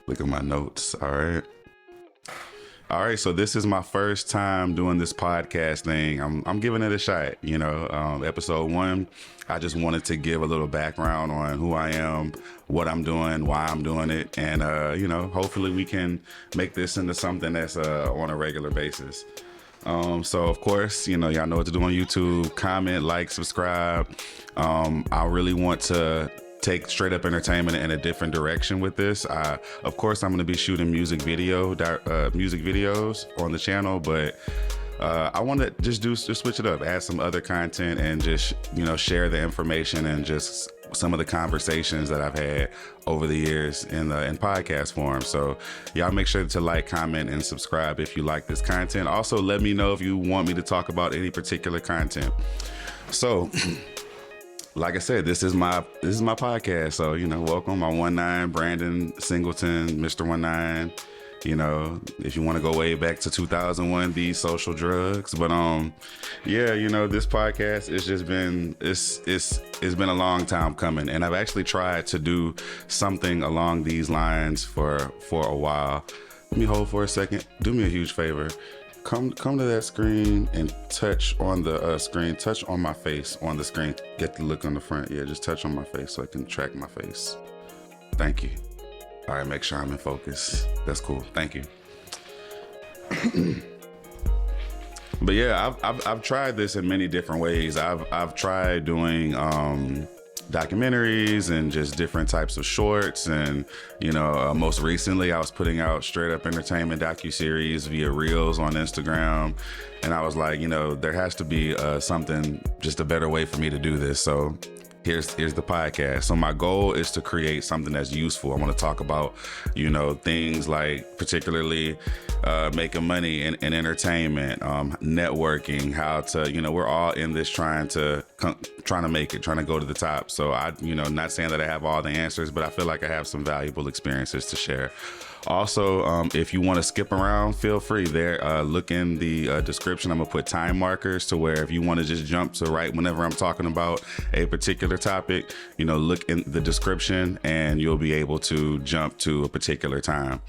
Look at my notes. All right. All right, so this is my first time doing this podcast thing. I'm giving it a shot. Episode 1, I just wanted to give a little background on who I am, what I'm doing, why I'm doing it, and hopefully we can make this into something that's on a regular basis. So of course, y'all know what to do on YouTube. Comment, like, subscribe. I really want to take Str8 Up Entertainment in a different direction with this. Of course, I'm going to be shooting music videos on the channel, but I want to just switch it up, add some other content, and just share the information and just some of the conversations that I've had over the years in podcast form. So y'all make sure to like, comment, and subscribe if you like this content. Also, let me know if you want me to talk about any particular content. So like I said, this is my podcast. So, welcome. I'm OneNine, Brandon Singleton, Mr. OneNine. If you want to go way back to 2001, These Social Drugs. But this podcast, it's been a long time coming, and I've actually tried to do something along these lines for a while. Let me hold for a second. Do me a huge favor. Come to that screen and touch on the screen. Touch on my face on the screen. Get the look on the front. Yeah, just touch on my face so I can track my face. Thank you. All right, make sure I'm in focus. That's cool. Thank you. But yeah, I've tried this in many different ways. I've tried doing documentaries and just different types of shorts, and most recently I was putting out Str8 Up Entertainment docuseries via Reels on Instagram, and I was like, there has to be something, just a better way for me to do this. So here's the podcast. So my goal is to create something that's useful. I want to talk about things like particularly making money in entertainment, networking, how to we're all in this trying to make it, trying to go to the top. So I not saying that I have all the answers, but I feel like I have some valuable experiences to share. Also, if you want to skip around, feel free. There, look in the description. I'm gonna put time markers to where if you want to just jump to right whenever I'm talking about a particular topic, look in the description and you'll be able to jump to a particular time.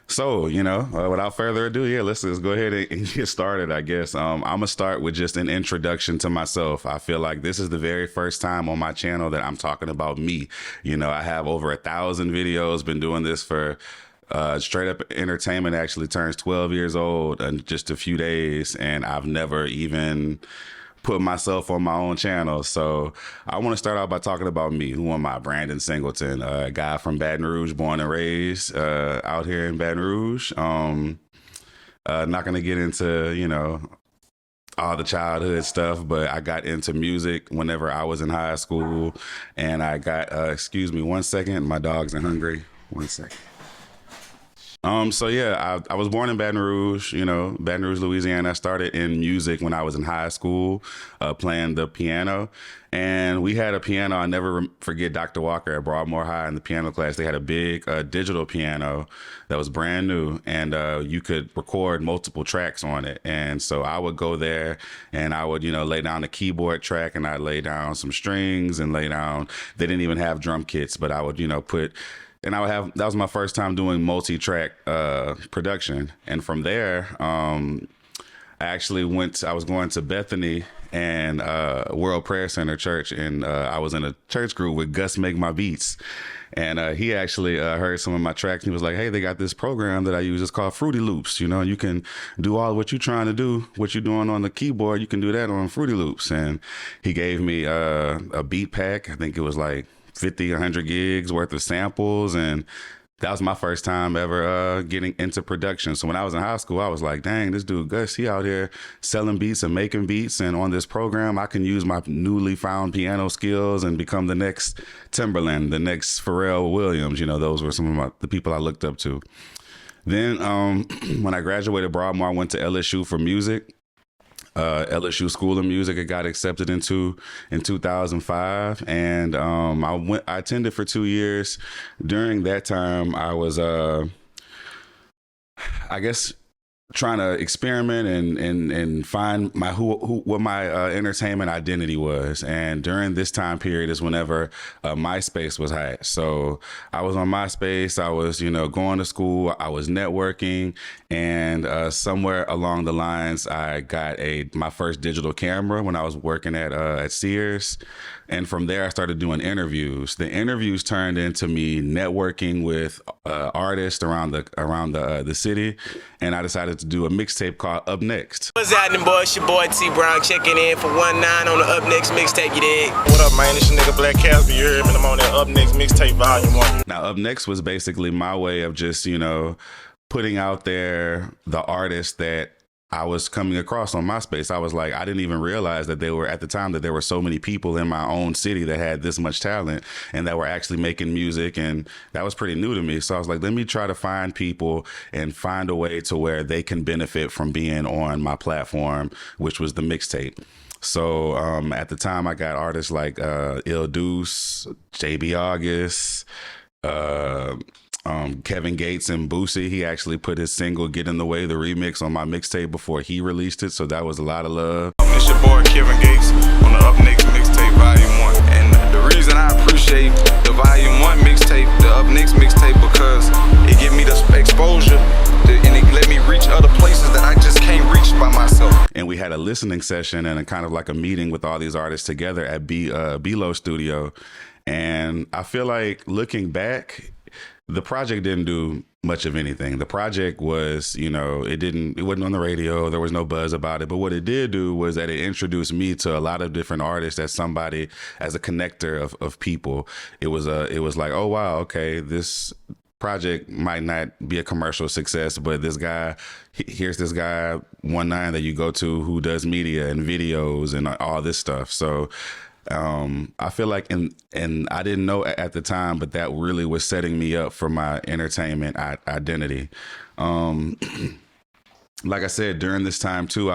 So, without further ado, let's go ahead and get started, I guess. I'm going to start with just an introduction to myself. I feel like this is the very first time on my channel that I'm talking about me. I have over 1,000 videos, been doing this for Str8 Up Entertainment actually turns 12 years old in just a few days, and I've never even put myself on my own channel. So I want to start out by talking about me. Who am I? Brandon Singleton, a guy from Baton Rouge, born and raised out here in Baton Rouge. Not going to get into, all the childhood stuff, but I got into music whenever I was in high school, and I got, excuse me one second, my dogs are hungry. One second. So yeah, I was born in Baton Rouge, Baton Rouge, Louisiana. I started in music when I was in high school, playing the piano. And we had a piano. I never forget Dr. Walker at Broadmoor High in the piano class. They had a big digital piano that was brand new, and you could record multiple tracks on it. And so I would go there and I would, lay down a keyboard track, and I'd lay down some strings and lay down, they didn't even have drum kits, but I would, that was my first time doing multi-track production. And from there, I was going to Bethany and World Prayer Center Church, and I was in a church group with Gus Make My Beats. And he actually heard some of my tracks. He was like, hey, they got this program that I use. It's called Fruity Loops. You can do all what you're trying to do, what you're doing on the keyboard, you can do that on Fruity Loops. And he gave me a beat pack. I think it was like 50, 100 gigs worth of samples. And that was my first time ever getting into production. So when I was in high school, I was like, dang, this dude Gus, he out here selling beats and making beats. And on this program, I can use my newly found piano skills and become the next Timberland, the next Pharrell Williams. Those were some of the people I looked up to. Then when I graduated Broadmoor, I went to LSU for music. LSU School of Music. I got accepted into in 2005, and I attended for 2 years. During that time, I was I guess trying to experiment and find my what my entertainment identity was. And during this time period is whenever MySpace was hot. So I was on MySpace. I was going to school. I was networking, and somewhere along the lines, I got my first digital camera when I was working at Sears. And from there, I started doing interviews. The interviews turned into me networking with artists around the city, and I decided to do a mixtape called Up Next. What's happening, boy? It's your boy T Brown checking in for OneNine on the Up Next Mixtape. You dig? What up, man? It's your nigga Black Casby. You heard me? I'm on that Up Next Mixtape Volume 1. Now, Up Next was basically my way of just putting out there the artists that I was coming across on MySpace. I was like, I didn't even realize that at the time that there were so many people in my own city that had this much talent and that were actually making music. And that was pretty new to me. So I was like, let me try to find people and find a way to where they can benefit from being on my platform, which was the mixtape. So at the time I got artists like Il Deuce, JB August, Kevin Gates and Boosie. He actually put his single Get in the Way, the remix, on my mixtape before he released it. So that was a lot of love. It's your boy Kevin Gates on the Up Next Mixtape Volume 1. And the reason I appreciate the Volume 1 mixtape, the Up Next mixtape, because it gave me the exposure and it let me reach other places that I just can't reach by myself. And we had a listening session and a kind of like a meeting with all these artists together at B-Lo Studio. And I feel like looking back, the project didn't do much of anything. The project was, it wasn't on the radio. There was no buzz about it. But what it did do was that it introduced me to a lot of different artists as a connector of people. It was like, oh, wow, okay, this project might not be a commercial success, but here's this guy, OneNine, that you go to who does media and videos and all this stuff. So I feel like, and I didn't know at the time, but that really was setting me up for my entertainment identity. Like I said, during this time too,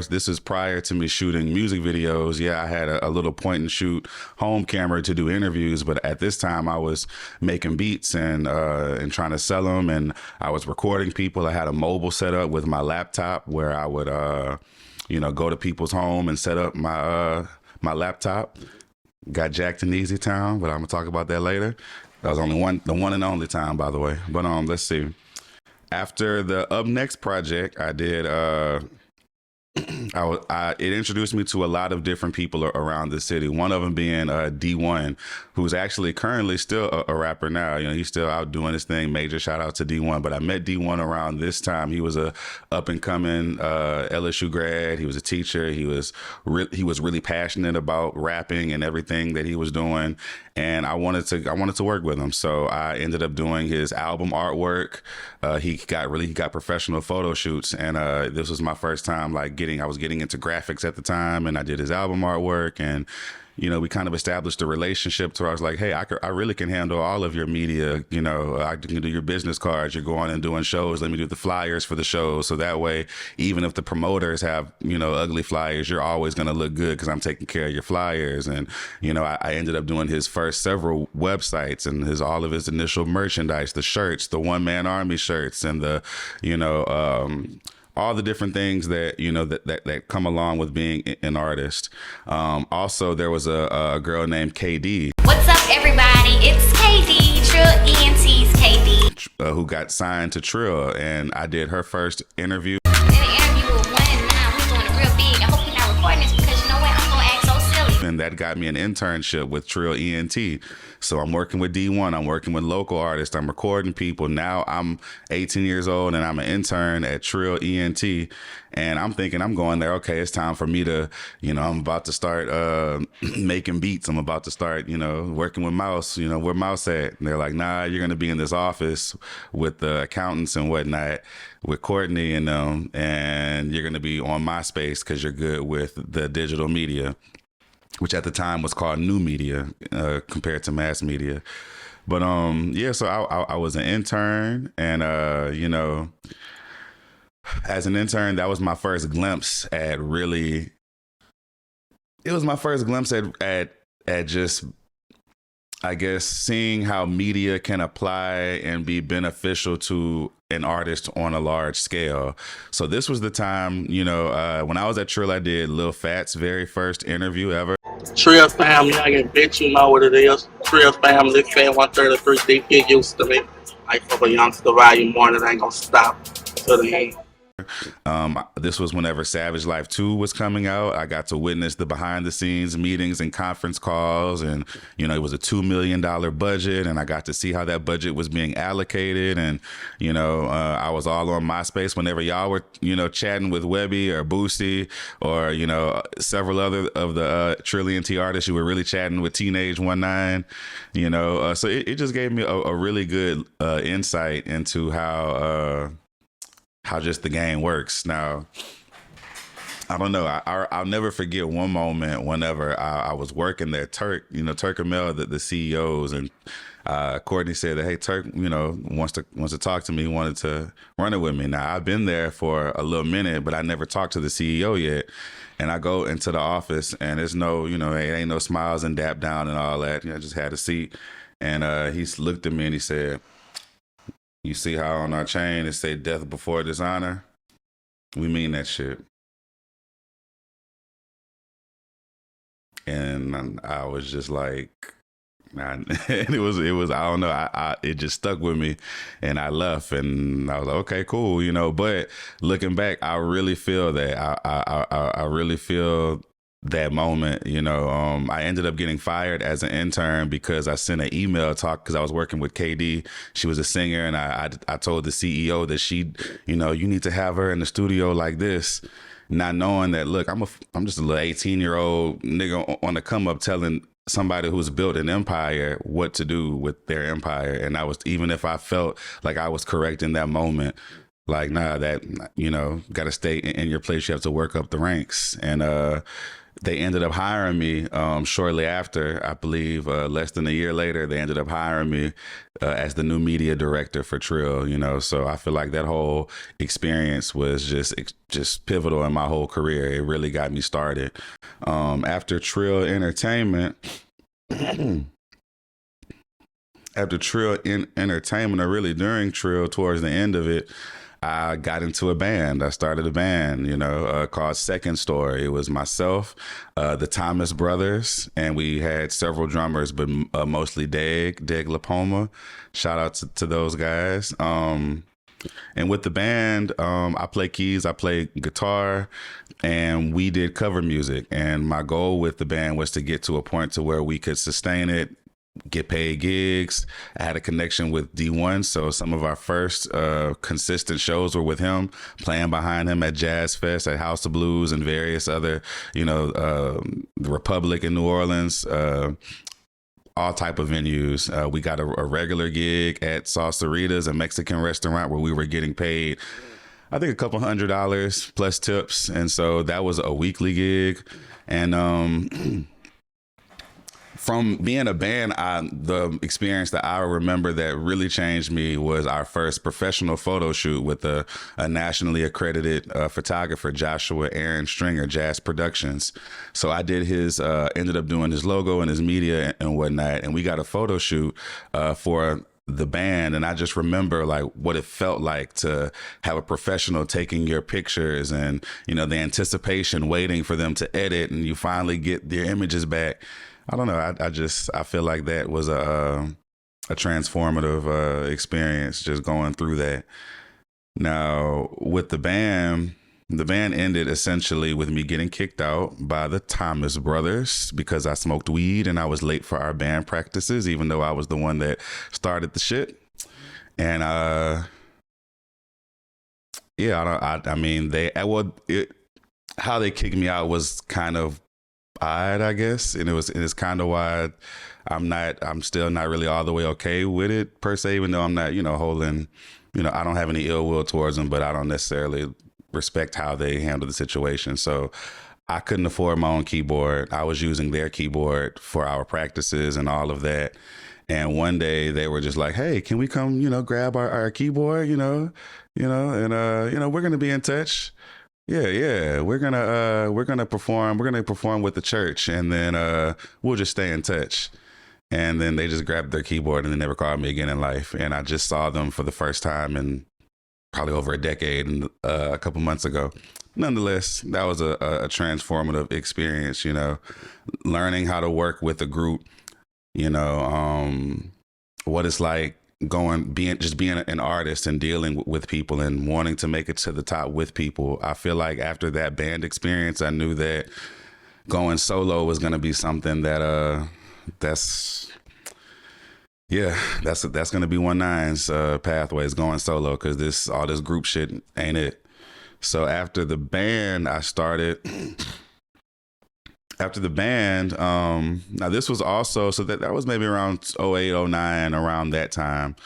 this is prior to me shooting music videos. Yeah, I had a little point and shoot home camera to do interviews, but at this time I was making beats and trying to sell them, and I was recording people. I had a mobile setup with my laptop where I would, go to people's home and set up my laptop. Got jacked in Easy Town, but I'm gonna talk about that later. That was the one and only time, by the way. But let's see. After the Up Next project, I did. It introduced me to a lot of different people around the city. One of them being D1, who's actually currently still a rapper now. He's still out doing his thing. Major shout out to D1. But I met D1 around this time. He was a up and coming LSU grad. He was a teacher. He was really passionate about rapping and everything that he was doing. And I wanted to work with him. So I ended up doing his album artwork. He got professional photo shoots, and this was my first time I was getting into graphics at the time, and I did his album artwork, and we kind of established a relationship to where I was like, hey, I really can handle all of your media. I can do your business cards. You're going and doing shows. Let me do the flyers for the shows. So that way, even if the promoters have, ugly flyers, you're always going to look good because I'm taking care of your flyers. And, I ended up doing his first several websites and all of his initial merchandise, the shirts, the One Man Army shirts, and the, all the different things that that come along with being an artist. Also, there was a girl named KD. What's up, everybody? It's KD, Trill Ent's KD, who got signed to Trill, and I did her first interview. In an interview with OneNine, we're doing it real big. I hope you're not recording this because you know what? I'm gonna act so silly. And that got me an internship with Trill Ent. So I'm working with D1. I'm working with local artists. I'm recording people. Now I'm 18 years old and I'm an intern at Trill Ent. And I'm thinking I'm going there. Okay, it's time for me to, I'm about to start making beats. I'm about to start, working with Mouse. Where Mouse at? And they're like, nah, you're going to be in this office with the accountants and whatnot, with Courtney and them. And you're going to be on MySpace because you're good with the digital media, which at the time was called new media compared to mass media. But so I was an intern, and as an intern, that was my first glimpse at just I guess seeing how media can apply and be beneficial to an artist on a large scale. So this was the time, when I was at Trill, I did Lil Fat's very first interview ever. Trill family, I can bet you know what it is. Trill family, Fat 133, deep get used to me. I fuck a youngster volume 1 that ain't gonna stop to the end. This was whenever Savage Life 2 was coming out. I got to witness the behind the scenes meetings and conference calls, and it was a $2 million budget, and I got to see how that budget was being allocated. And I was all on MySpace whenever y'all were chatting with Webby or Boosie or several other of the Trill Ent artists. You were really chatting with Teenage OneNine, so it just gave me a really good insight into how just the game works. Now, I don't know. I'll never forget one moment whenever I was working there. Turk and Mel, the CEOs, and Courtney said that, hey, Turk, wants to talk to me, wanted to run it with me. Now, I've been there for a little minute, but I never talked to the CEO yet. And I go into the office, and there's no, it ain't no smiles and dap down and all that. I just had a seat. And he looked at me and he said, you see how on our chain it say death before dishonor? We mean that shit. And I was just like, it was I don't know, it just stuck with me, and I left, and I was like, okay, cool, But looking back, I really feel that I really feel that moment. I ended up getting fired as an intern because I sent an email because I was working with KD. She was a singer, and I told the CEO that you need to have her in the studio like this, not knowing that, look, I'm just a little 18-year-old nigga on the come up telling somebody who's built an empire what to do with their empire. And even if I felt like I was correct in that moment, like, nah, that, got to stay in your place. You have to work up the ranks. And, they ended up hiring me shortly after, I believe, less than a year later. They ended up hiring me as the new media director for Trill. So I feel like that whole experience was just pivotal in my whole career. It really got me started. After Trill Entertainment, or really during Trill, towards the end of it, I got into a band. I started a band, called Second Story. It was myself, the Thomas brothers, and we had several drummers, but mostly Deg Lapoma. Shout out to those guys. And with the band, I play keys, I play guitar, and we did cover music. And my goal with the band was to get to a point to where we could sustain it, get paid gigs. I had a connection with D1, so some of our first consistent shows were with him, playing behind him at Jazz Fest, at House of Blues, and various other, the Republic in New Orleans, all type of venues. We got a regular gig at Salsaritas, a Mexican restaurant, where we were getting paid, I think, a couple $100 plus tips, and so that was a weekly gig. And from being a band, the experience that I remember that really changed me was our first professional photo shoot with a nationally accredited photographer, Joshua Aaron Stringer, Jazz Productions. So I did ended up doing his logo and his media and whatnot, and we got a photo shoot for the band. And I just remember like what it felt like to have a professional taking your pictures, and the anticipation, waiting for them to edit, and you finally get their images back. I don't know. I feel like that was a transformative experience, just going through that. Now with the band ended essentially with me getting kicked out by the Thomas brothers because I smoked weed and I was late for our band practices, even though I was the one that started the shit. And how they kicked me out was kind of odd, I guess, and it's kind of why I'm still not really all the way okay with it per se, even though I'm not holding, I don't have any ill will towards them, but I don't necessarily respect how they handle the situation. So I couldn't afford my own keyboard. I was using their keyboard for our practices and all of that. And one day they were just like, hey, can we come grab our keyboard, and we're gonna be in touch. Yeah. We're gonna perform with the church, and then we'll just stay in touch. And then they just grabbed their keyboard and they never called me again in life. And I just saw them for the first time in probably over a decade and a couple months ago. Nonetheless, that was a transformative experience, learning how to work with a group, what it's like being an artist and dealing with people and wanting to make it to the top with people. I feel like after that band experience, I knew that going solo was going to be something that that's going to be OneNine's pathways, going solo, because all this group shit ain't it. So after the band, now this was also, so that was maybe around 08, 09, around that time.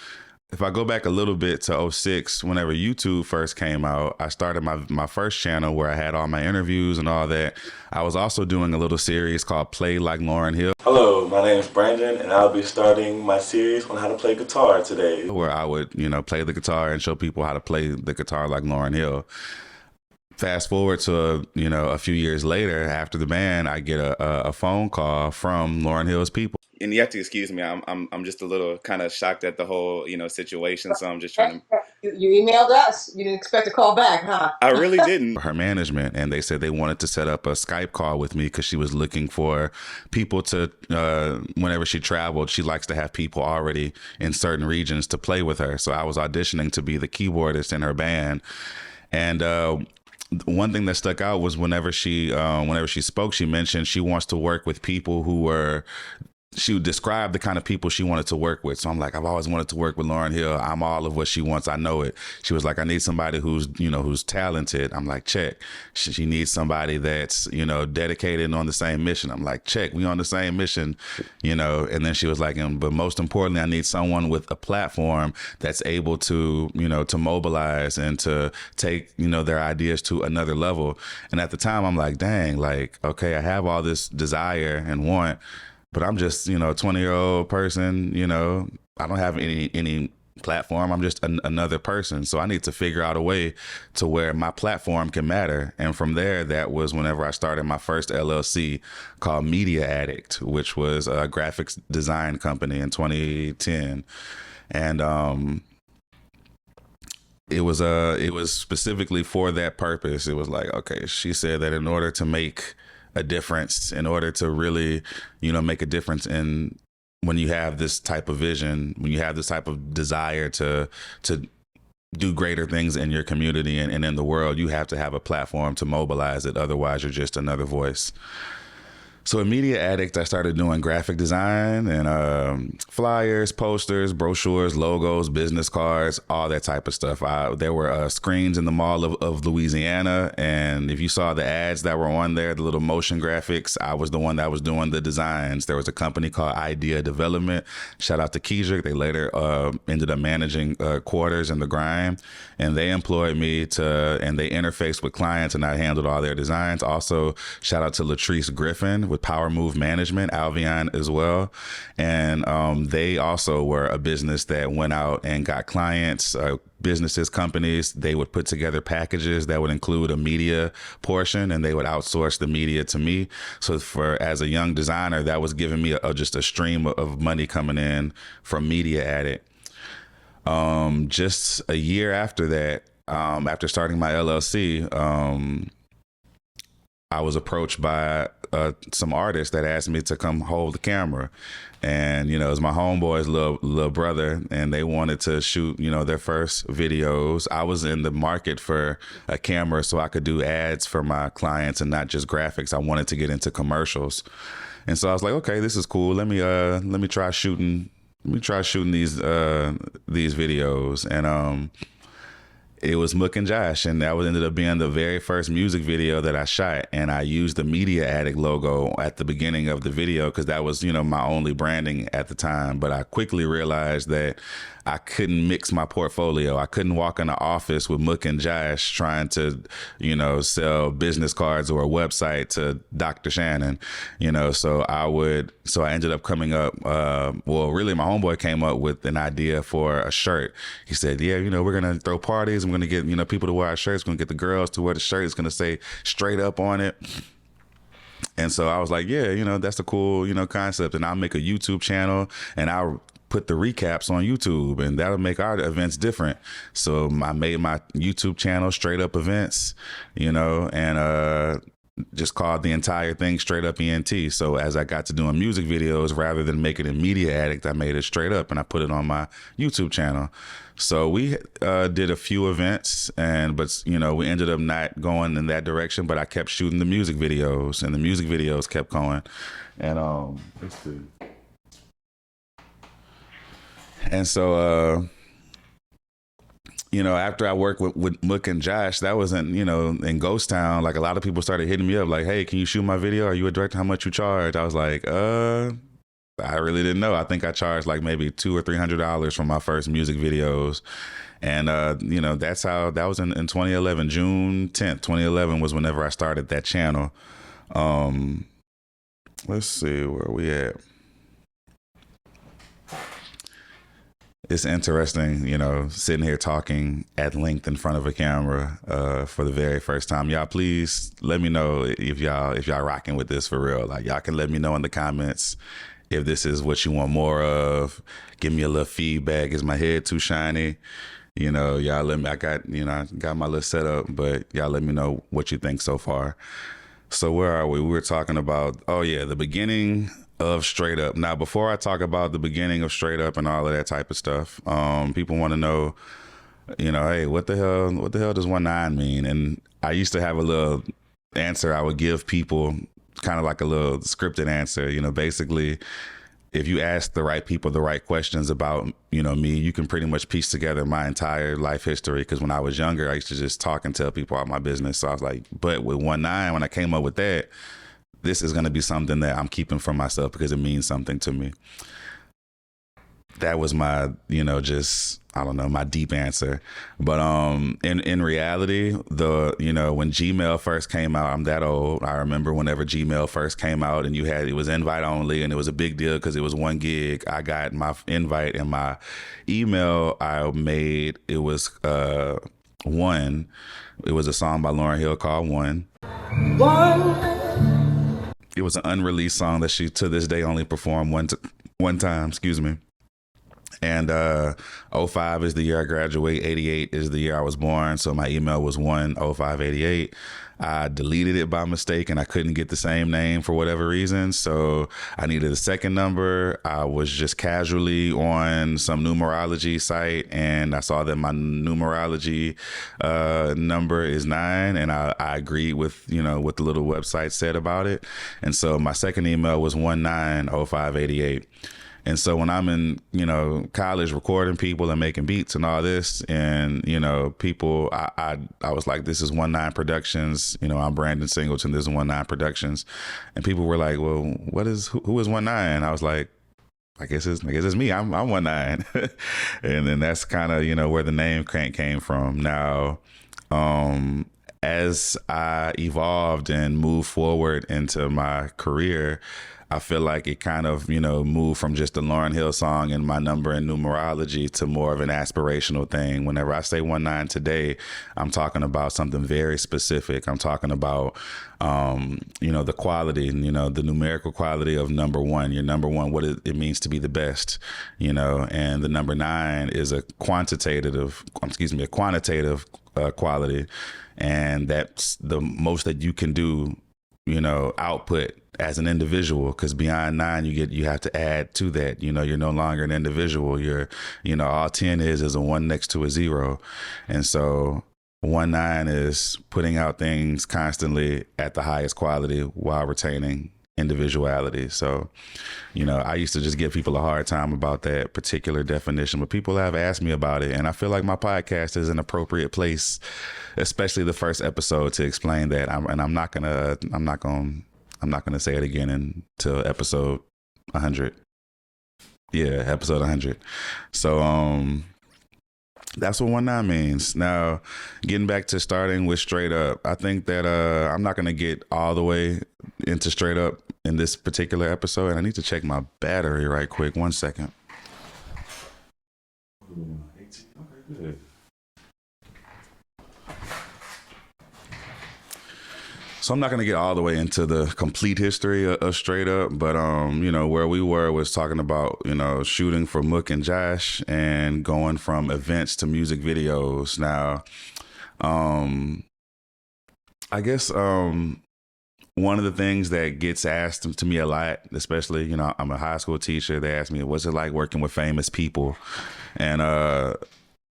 If I go back a little bit to 06, whenever YouTube first came out, I started my first channel where I had all my interviews and all that. I was also doing a little series called Play Like Lauryn Hill. Hello, my name is Brandon, and I'll be starting my series on how to play guitar today. Where I would, play the guitar and show people how to play the guitar like Lauryn Hill. Fast forward to, a few years later, after the band, I get a phone call from Lauryn Hill's people. And you have to excuse me. I'm just a little kind of shocked at the whole, situation. So I'm just trying to. You emailed us. You didn't expect a call back, huh? I really didn't. Her management, and they said they wanted to set up a Skype call with me because she was looking for people to, whenever she traveled, she likes to have people already in certain regions to play with her. So I was auditioning to be the keyboardist in her band. And one thing that stuck out was whenever she spoke, she mentioned she wants to work with people she would describe the kind of people she wanted to work with. So I'm like, I've always wanted to work with Lauryn Hill. I'm all of what she wants. I know it. She was like, I need somebody who's talented. I'm like, check. She needs somebody that's, dedicated and on the same mission. I'm like, check. We on the same mission, and then she was like, but most importantly, I need someone with a platform that's able to, to mobilize and to take, their ideas to another level. And at the time I'm like, dang, like, okay, I have all this desire and want, but I'm just, a 20-year-old person, I don't have any platform. I'm just another person. So I need to figure out a way to where my platform can matter. And from there, that was whenever I started my first LLC called Media Addict, which was a graphics design company in 2010. And it was specifically for that purpose. It was like, okay, she said that in order to make a difference, in order to really, make a difference in when you have this type of vision, when you have this type of desire to do greater things in your community and in the world, you have to have a platform to mobilize it. Otherwise, you're just another voice. So in Media Addict, I started doing graphic design and flyers, posters, brochures, logos, business cards, all that type of stuff. There were screens in the Mall of Louisiana. And if you saw the ads that were on there, the little motion graphics, I was the one that was doing the designs. There was a company called Idea Development. Shout out to Keisha. They later ended up managing Quarters and The Grime. And they employed me and they interfaced with clients, and I handled all their designs. Also, shout out to Latrice Griffin with Power Move Management, Alvion as well. And they also were a business that went out and got clients, businesses, companies. They would put together packages that would include a media portion, and they would outsource the media to me. So as a young designer, that was giving me just a stream of money coming in from Media Addict. Just a year after that, after starting my LLC, I was approached by some artists that asked me to come hold the camera. And, it was my homeboy's little brother, and they wanted to shoot, their first videos. I was in the market for a camera so I could do ads for my clients and not just graphics. I wanted to get into commercials. And so I was like, okay, this is cool. Let me try shooting these videos. And it was Mook and Josh, and that ended up being the very first music video that I shot. And I used the Media Addict logo at the beginning of the video because that was, my only branding at the time. But I quickly realized that I couldn't mix my portfolio. I couldn't walk in the office with Mook and Josh trying to, sell business cards or a website to Dr. Shannon, so I ended up coming up, really my homeboy came up with an idea for a shirt. He said, yeah, we're going to throw parties. I'm going to get, people to wear our shirts. We're going to get the girls to wear the shirt. It's going to say Str8 Up on it. And so I was like, yeah, that's a cool, concept. And I'll make a YouTube channel and I'll put the recaps on YouTube, and that'll make our events different. So I made my YouTube channel Str8 Up Events, and just called the entire thing Str8 Up Ent. So as I got to doing music videos, rather than make it a Media Addict, I made it Str8 Up and I put it on my YouTube channel. So we did a few events, but we ended up not going in that direction. But I kept shooting the music videos, and the music videos kept going. And let's see. And so, after I worked with Mook and Josh, that wasn't, in Ghost Town. Like, a lot of people started hitting me up like, hey, can you shoot my video? Are you a director? How much you charge? I was like, I really didn't know. I think I charged like maybe $200 or $300 for my first music videos. And, that's how that was in 2011, June 10th, 2011 was whenever I started that channel. Let's see where we at. It's interesting, sitting here talking at length in front of a camera for the very first time. Y'all, please let me know if y'all rocking with this for real. Like, y'all can let me know in the comments if this is what you want more of. Give me a little feedback. Is my head too shiny? Y'all let me. I got my little setup, but y'all let me know what you think so far. So where are we? We were talking about, the beginning of Str8 Up. Now, before I talk about the beginning of Str8 Up and all of that type of stuff, people want to know, hey, what the hell does OneNine mean? And I used to have a little answer I would give people, kind of like a little scripted answer. Basically, if you ask the right people the right questions about, me, you can pretty much piece together my entire life history. Because when I was younger, I used to just talk and tell people about my business. So I was like, but with OneNine, when I came up with that, this is going to be something that I'm keeping for myself because it means something to me. That was my, my deep answer. But in reality, when Gmail first came out, I'm that old. I remember whenever Gmail first came out and it was invite only, and it was a big deal because it was 1 gig. I got my invite and my email I made. It was One. It was a song by Lauryn Hill called One. It was an unreleased song that she to this day only performed one time, excuse me. And 05 is the year I graduate, 88 is the year I was born. So my email was 10588. I deleted it by mistake and I couldn't get the same name for whatever reason. So I needed a second number. I was just casually on some numerology site and I saw that my numerology number is 9, and I agreed with, what the little website said about it. And so my second email was 190588. And so when I'm in, college recording people and making beats and all this, and, people, I was like, this is OneNine Productions. I'm Brandon Singleton. This is OneNine Productions. And people were like, well, who is OneNine? I was like, I guess it's me. I'm OneNine. And then that's kind of, where the name came from. Now, as I evolved and moved forward into my career, I feel like it kind of, moved from just a Lauryn Hill song and my number and numerology to more of an aspirational thing. Whenever I say OneNine today, I'm talking about something very specific. I'm talking about, the quality, the numerical quality of number one. Your number one, what it means to be the best, and the number 9 is a quantitative quality. And that's the most that you can do, output as an individual, because beyond 9 you have to add to that. You're no longer an individual. You're all 10 is a 1 next to a 0. And so OneNine is putting out things constantly at the highest quality while retaining individuality. So I used to just give people a hard time about that particular definition, but people have asked me about it, and I feel like my podcast is an appropriate place, especially the first episode, to explain that. I'm not gonna say it again until episode 100. Yeah, episode 100. So that's what OneNine means. Now, getting back to starting with Str8 Up, I think that I'm not gonna get all the way into Str8 Up in this particular episode, and I need to check my battery right quick. 1 second. Okay, good. So I'm not going to get all the way into the complete history of Straight Up, but, you know, where we were was talking about, you know, shooting for Mook and Josh and going from events to music videos. Now, I guess one of the things that gets asked to me a lot, especially, you know, I'm a high school teacher. They ask me, what's it like working with famous people? And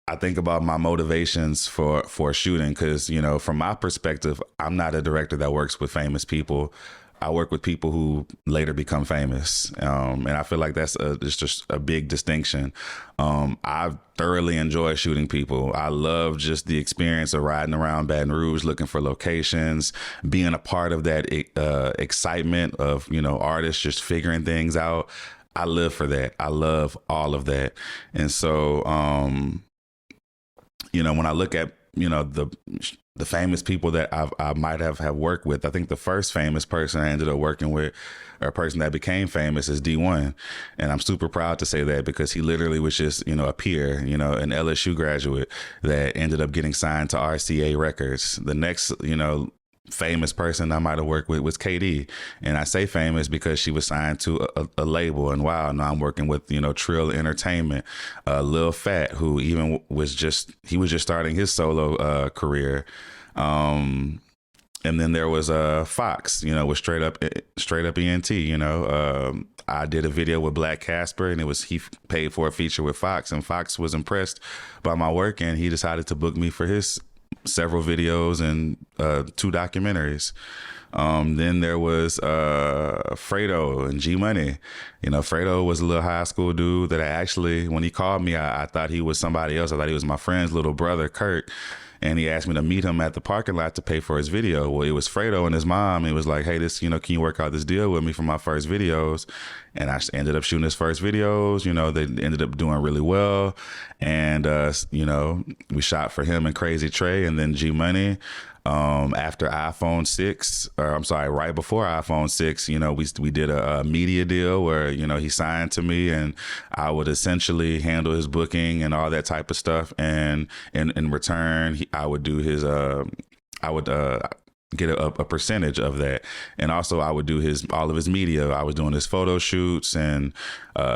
I think about my motivations for shooting because, you know, from my perspective, I'm not a director that works with famous people. I work with people who later become famous. And I feel like it's just a big distinction. I thoroughly enjoy shooting people. I love just the experience of riding around Baton Rouge, looking for locations, being a part of that excitement of, you know, artists just figuring things out. I live for that. I love all of that. And so, you know, when I look at, you know, the famous people that I might have worked with, I think the first famous person I ended up working with, or a person that became famous, is D1. And I'm super proud to say that because he literally was just, you know, a peer, you know, an LSU graduate that ended up getting signed to RCA Records. The next, you know, famous person I might have worked with was KD. And I say famous because she was signed to a label. And wow, now I'm working with, you know, Trill Entertainment, Lil Fat, who even was just starting his solo career. And then there was Fox, you know, with Straight Up Ent. You know, I did a video with Black Casper, and he paid for a feature with Fox, and Fox was impressed by my work, and he decided to book me for his several videos and 2 documentaries. Then there was Fredo and G Money. You know, Fredo was a little high school dude that I actually, when he called me, I thought he was somebody else. I thought he was my friend's little brother, Kurt. And he asked me to meet him at the parking lot to pay for his video. Well, it was Fredo and his mom. He was like, hey, you know, can you work out this deal with me for my first videos? And I ended up shooting his first videos. You know, they ended up doing really well. And, you know, we shot for him and Crazy Trey and then G Money. After iPhone 6, or I'm sorry, right before iPhone 6, you know, we did a media deal where, you know, he signed to me and I would essentially handle his booking and all that type of stuff. And in return, I would do his, get a percentage of that. And also I would do all of his media. I was doing his photo shoots and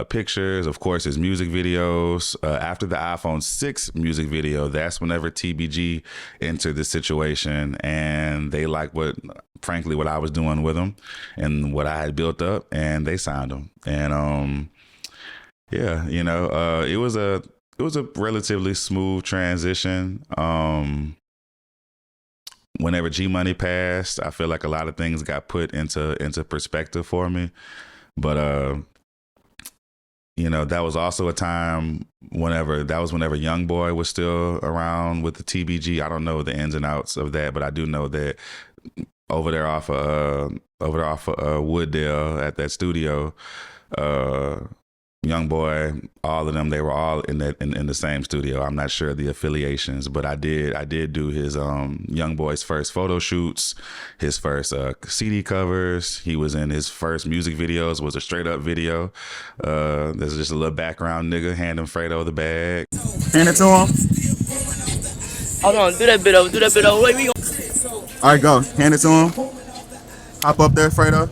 pictures, of course, his music videos. After the iPhone 6 music video, that's whenever TBG entered the situation, and they liked what I was doing with them and what I had built up, and they signed him. And yeah, you know, it was a relatively smooth transition. Whenever G Money passed, I feel like a lot of things got put into perspective for me. But you know, that was also a time whenever Youngboy was still around with the TBG. I don't know the ins and outs of that, but I do know that over there off of Wooddale at that studio, Youngboy, all of them, they were all in the same studio. I'm not sure the affiliations, but I did do his Youngboy's first photo shoots, his first CD covers. He was in his first music videos, was a straight up video. There's just a little background nigga handing Fredo the bag. Hand it to him. Hold on, do that bit over. Wait, we gonna... All right, go. Hand it to him. Hop up there, Fredo.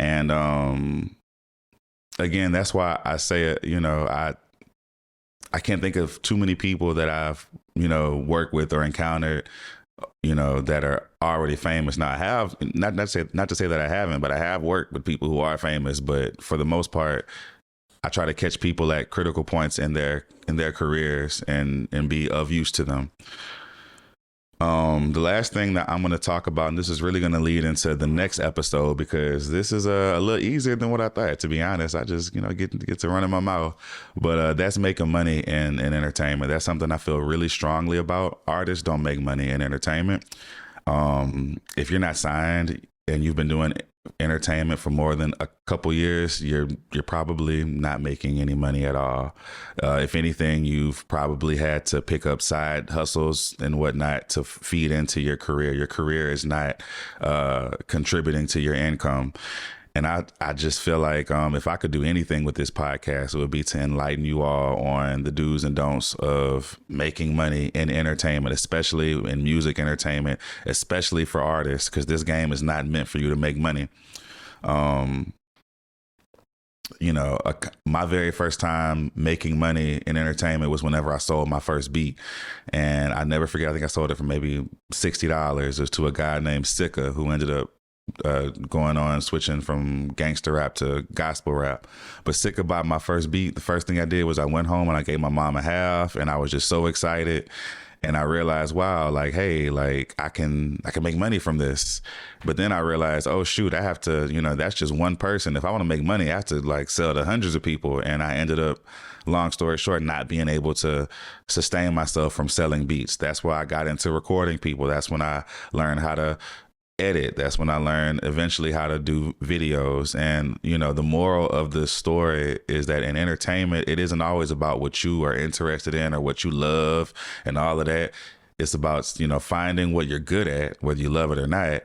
And again, that's why I say it, you know, I can't think of too many people that I've, you know, worked with or encountered, you know, that are already famous. Now I have, not to say that I haven't, but I have worked with people who are famous, but for the most part, I try to catch people at critical points in their careers and be of use to them. The last thing that I'm going to talk about, and this is really going to lead into the next episode because this is a little easier than what I thought, to be honest. I just, you know, get to run in my mouth, but that's making money in entertainment. That's something I feel really strongly about. Artists don't make money in entertainment. If you're not signed and you've been doing entertainment for more than a couple years, you're probably not making any money at all. If anything, you've probably had to pick up side hustles and whatnot to feed into your career. Your career is not contributing to your income. And I just feel like if I could do anything with this podcast, it would be to enlighten you all on the do's and don'ts of making money in entertainment, especially in music entertainment, especially for artists, because this game is not meant for you to make money. My very first time making money in entertainment was whenever I sold my first beat. And I never forget, I think I sold it for maybe $60. It was to a guy named Sika, who ended up going on switching from gangster rap to gospel rap. But Sika bought my first beat. The first thing I did was I went home and I gave my mom a half, and I was just so excited. And I realized, wow, like, hey, like I can make money from this. But then I realized, oh shoot, I have to, that's just one person. If I want to make money, I have to like sell to hundreds of people. And I ended up, long story short, not being able to sustain myself from selling beats. That's why I got into recording people. That's when I learned how to edit. That's when I learned eventually how to do videos. And the moral of the story is that in entertainment, it isn't always about what you are interested in or what you love and all of that. It's about finding what you're good at, whether you love it or not,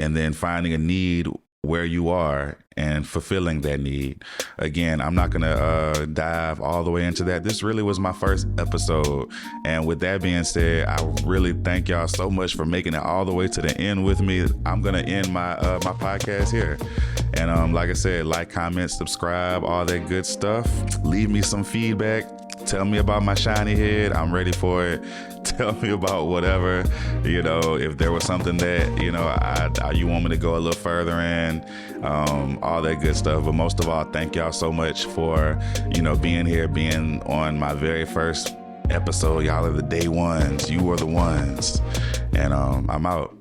and then finding a need where you are and fulfilling that need. Again, I'm not gonna dive all the way into that. This really was my first episode, and with that being said, I really thank y'all so much for making it all the way to the end with me. I'm gonna end my my podcast here, and like I said, like, comment, subscribe, all that good stuff. Leave me some feedback. Tell me about my shiny head. I'm ready for it. Tell me about whatever, if there was something that, you want me to go a little further in, all that good stuff. But most of all, thank y'all so much for, being here, being on my very first episode. Y'all are the day ones. You are the ones. And I'm out.